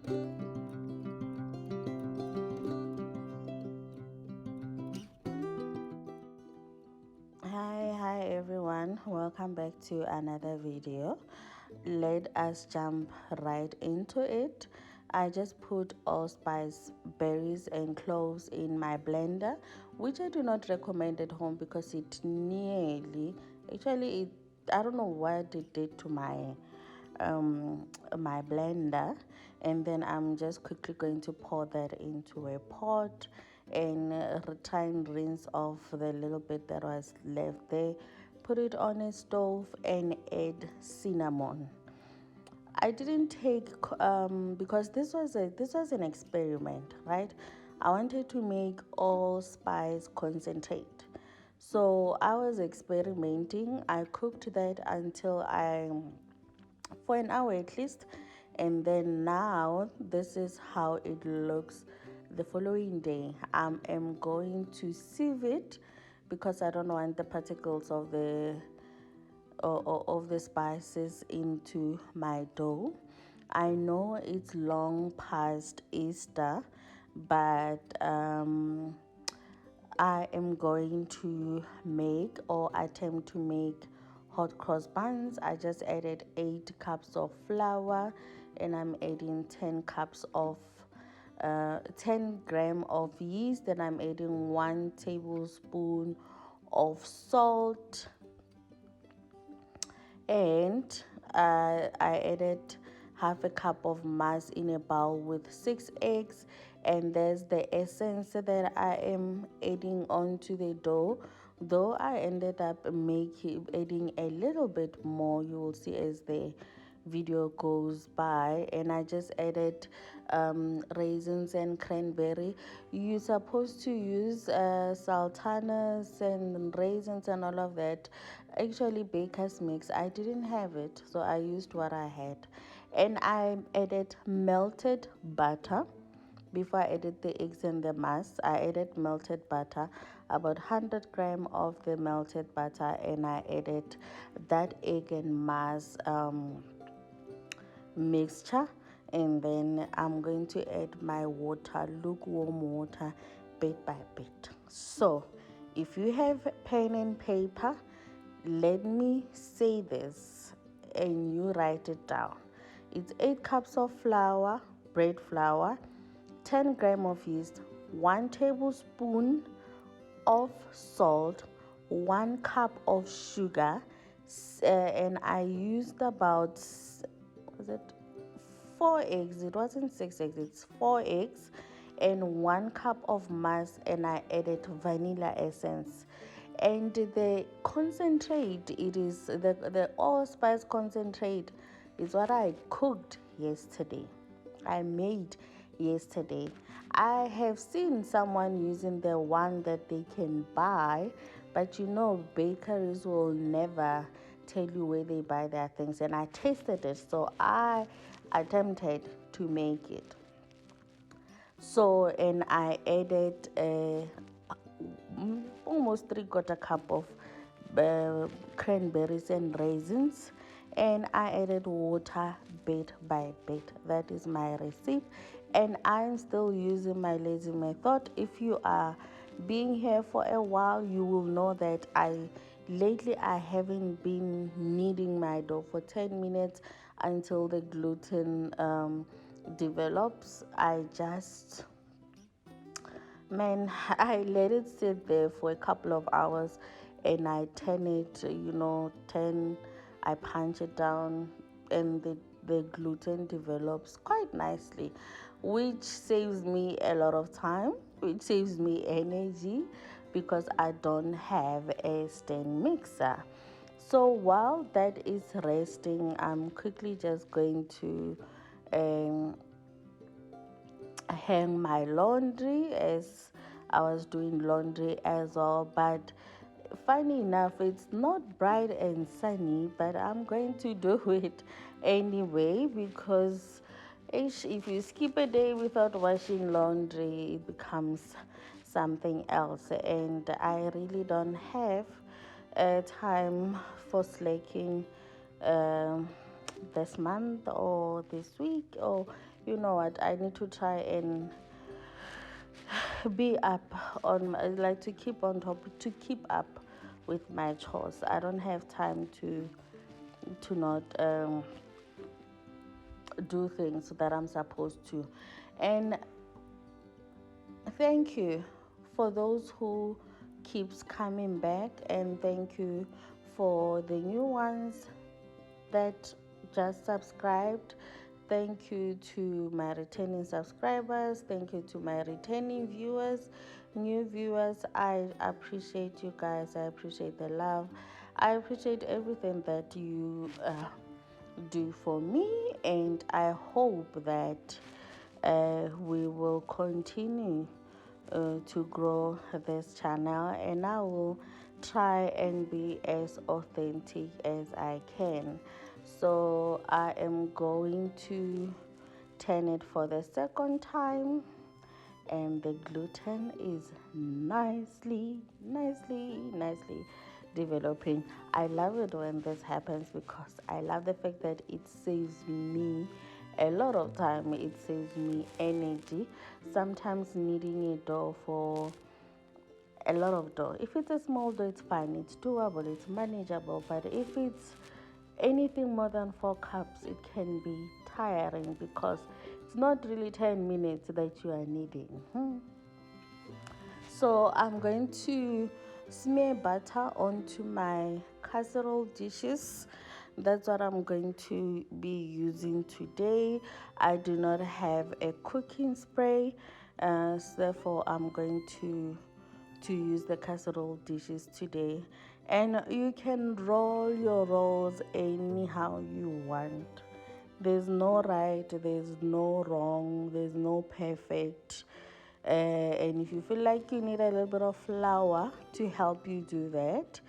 Hi everyone, welcome back to another video. Let us jump right into it. I just put allspice, berries and cloves in my blender, which I do not recommend at home because it I don't know what it did to my blender. And then I'm just quickly going to pour that into a pot and try and rinse off the little bit that was left there. Put it on a stove and add cinnamon. I didn't take because this was an experiment, right? I wanted to make allspice concentrate. So I was experimenting. I cooked that until for an hour at least, and then now this is how it looks the following day. I am going to sieve it because I don't want the particles of the spices into my dough. I know it's long past Easter, but I am going to make or attempt to make hot cross buns. I just added 8 cups of flour and I'm adding 10 cups of 10 gram of yeast, and I'm adding 1 tablespoon of salt, and I added half a cup of mass in a bowl with 6 eggs, and there's the essence that I am adding onto the dough. Though I ended up adding a little bit more, you will see as the video goes by. And I just added raisins and cranberry. You're supposed to use sultanas and raisins and all of that. Actually, baker's mix, I didn't have it, so I used what I had. And I added melted butter. Before I added the eggs and the mass, I added melted butter, about 100 gram of the melted butter, and I added that egg and mass mixture. And then I'm going to add my water, lukewarm water, bit by bit. So if you have pen and paper, let me say this and you write it down. It's 8 cups of flour, bread flour, 10 gram of yeast, 1 tablespoon of salt, 1 cup of sugar, and I used about, was it 4 eggs? It wasn't 6 eggs, it's 4 eggs, and 1 cup of mass, and I added vanilla essence. And the concentrate, it is the allspice concentrate, is what I cooked yesterday. I made yesterday. I have seen someone using the one that they can buy, but bakeries will never tell you where they buy their things, and I tasted it, so I attempted to make it. So, and I added almost 3/4 cup of cranberries and raisins, and I added water bit by bit. That is my recipe, and I'm still using my lazy method. If you are being here for a while, you will know that lately I haven't been kneading my dough for 10 minutes until the gluten develops. I let it sit there for a couple of hours, and I turn it, I punch it down, and the gluten develops quite nicely, which saves me a lot of time, which saves me energy because I don't have a stand mixer. So while that is resting, I'm quickly just going to hang my laundry, as I was doing laundry as well. But funny enough, it's not bright and sunny, but I'm going to do it anyway because if you skip a day without washing laundry, it becomes something else, and I really don't have time for slacking. this month or this week, or you know what, I need to try and be up on like to keep on top, to keep up with my chores. I don't have time to not do things that I'm supposed to. And thank you for those who keeps coming back, and thank you for the new ones that just subscribed. Thank you to my returning subscribers. Thank you to my returning viewers, new viewers. I appreciate you guys. I appreciate the love. I appreciate everything that you do for me, and I hope that we will continue to grow this channel, and I will try and be as authentic as I can. So I am going to turn it for the second time, and the gluten is nicely developing. I love it when this happens because I love the fact that it saves me a lot of time. It saves me energy. Sometimes needing a dough for a lot of dough, if it's a small dough, it's fine, it's doable, it's manageable. But if it's anything more than 4 cups, it can be tiring because it's not really 10 minutes that you are needing. So I'm going to smear butter onto my casserole dishes. That's what I'm going to be using today. I do not have a cooking spray, so therefore I'm going to use the casserole dishes today. And you can roll your rolls anyhow you want. There's no right, there's no wrong, there's no perfect. And if you feel like you need a little bit of flour to help you do that,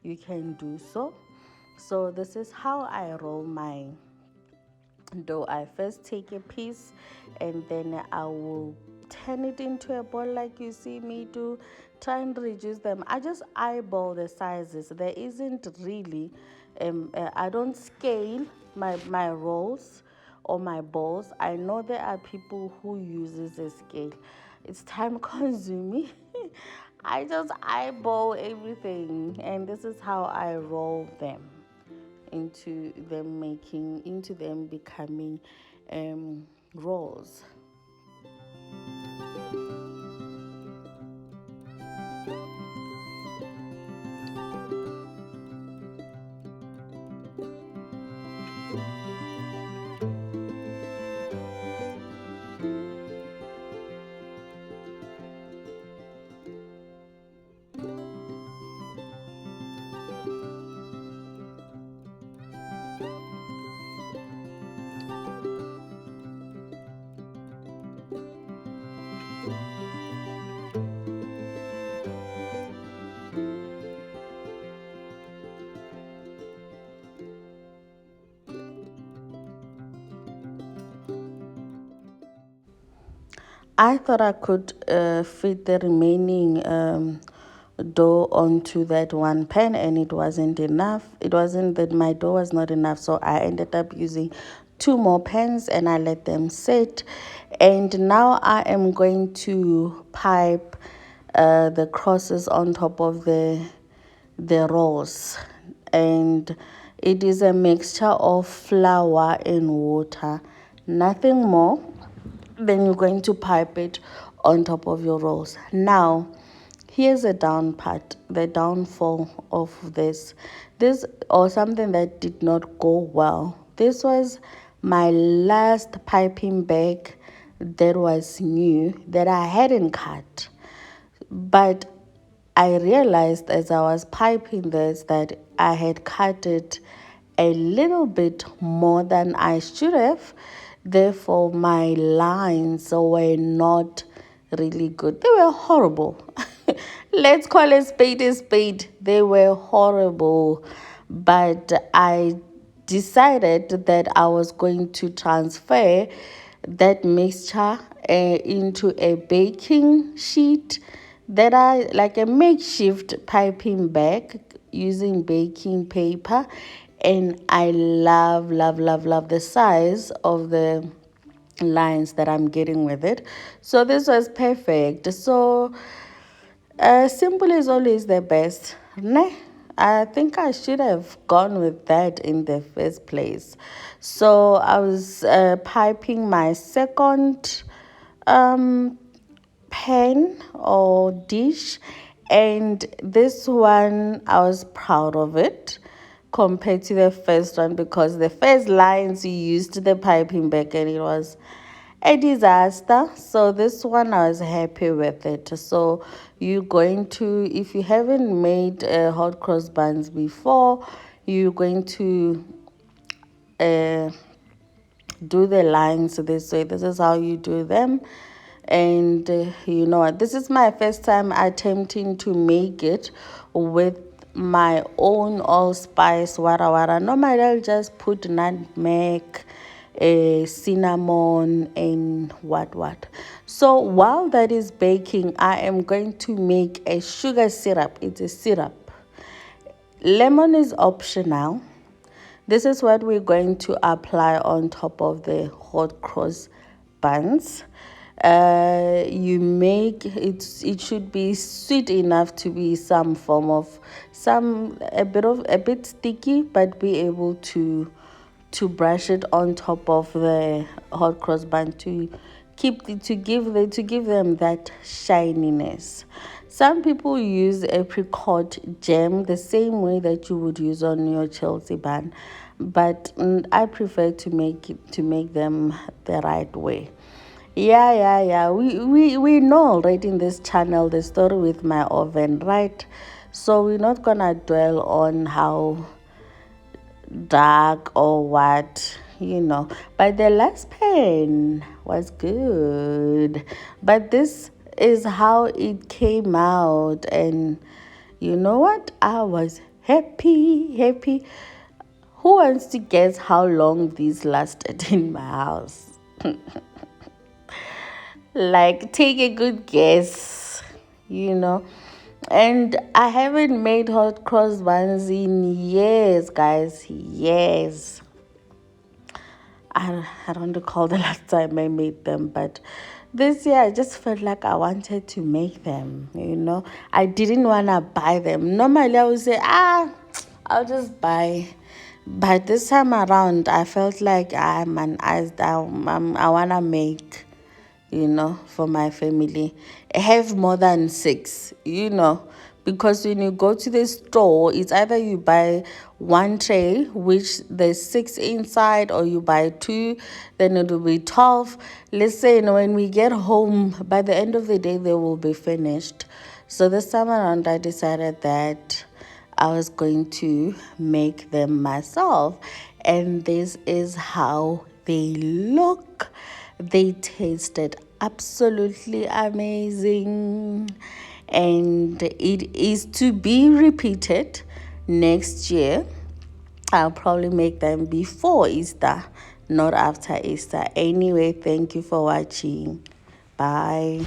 you can do so. So this is how I roll my dough. I first take a piece, and then I will turn it into a ball like you see me do. Try and reduce them. I just eyeball the sizes. There isn't really I don't scale my rolls or my balls. I know there are people who uses a scale. It's time consuming. I just eyeball everything, and this is how I roll them into them becoming rolls. I thought I could fit the remaining dough onto that one pan, and it wasn't enough. It wasn't that my dough was not enough, so I ended up using 2 more pans, and I let them sit. And now I am going to pipe the crosses on top of the rolls, and it is a mixture of flour and water, nothing more. Then you're going to pipe it on top of your rolls. Now here's a down part, the downfall of this or something that did not go well. This was my last piping bag that was new, that I hadn't cut. But I realized as I was piping this that I had cut it a little bit more than I should have. Therefore, my lines were not really good. They were horrible. Let's call a spade a spade. They were horrible. But I decided that I was going to transfer that mixture into a baking sheet that I like, a makeshift piping bag using baking paper, and I love, love, love, love the size of the lines that I'm getting with it. So this was perfect. So simple is always the best. Nah, I think I should have gone with that in the first place. So I was piping my second pan or dish, and this one I was proud of it compared to the first one, because the first lines you used the piping back and it was a disaster. So this one I was happy with it. So you're going to, if you haven't made hot cross buns before, you're going to do the lines this way. This is how you do them. And you know what, this is my first time attempting to make it with my own allspice wara wara. Normally I'll just put nutmeg, cinnamon, and what. So while that is baking, I am going to make a sugar syrup. It's a syrup. Lemon is optional. This is what we're going to apply on top of the hot cross buns. You make it, it should be sweet enough to be some form of a bit sticky, but be able to brush it on top of the hot cross bun to give them that shininess. Some people use apricot jam the same way that you would use on your Chelsea bun, but I prefer to make them the right way. Yeah. We know already in this channel the story with my oven, right? So we're not gonna dwell on how dark or what, but the last pen was good, but this is how it came out. And you know what, I was happy. Who wants to guess how long these lasted in my house? Like, take a good guess. And I haven't made hot cross buns in years, guys. Years. I don't recall the last time I made them, but this year I just felt like I wanted to make them. I didn't want to buy them. Normally I would say, I'll just buy. But this time around, I felt like I want to make, for my family. Have more than six, because when you go to the store, it's either you buy one tray, which there's six inside, or you buy two, then it will be 12. Listen, when we get home, by the end of the day, they will be finished. So this time around, I decided that I was going to make them myself, and this is how they look. They tasted absolutely amazing, and it is to be repeated next year. I'll probably make them before Easter, not after Easter. Anyway, thank you for watching. Bye.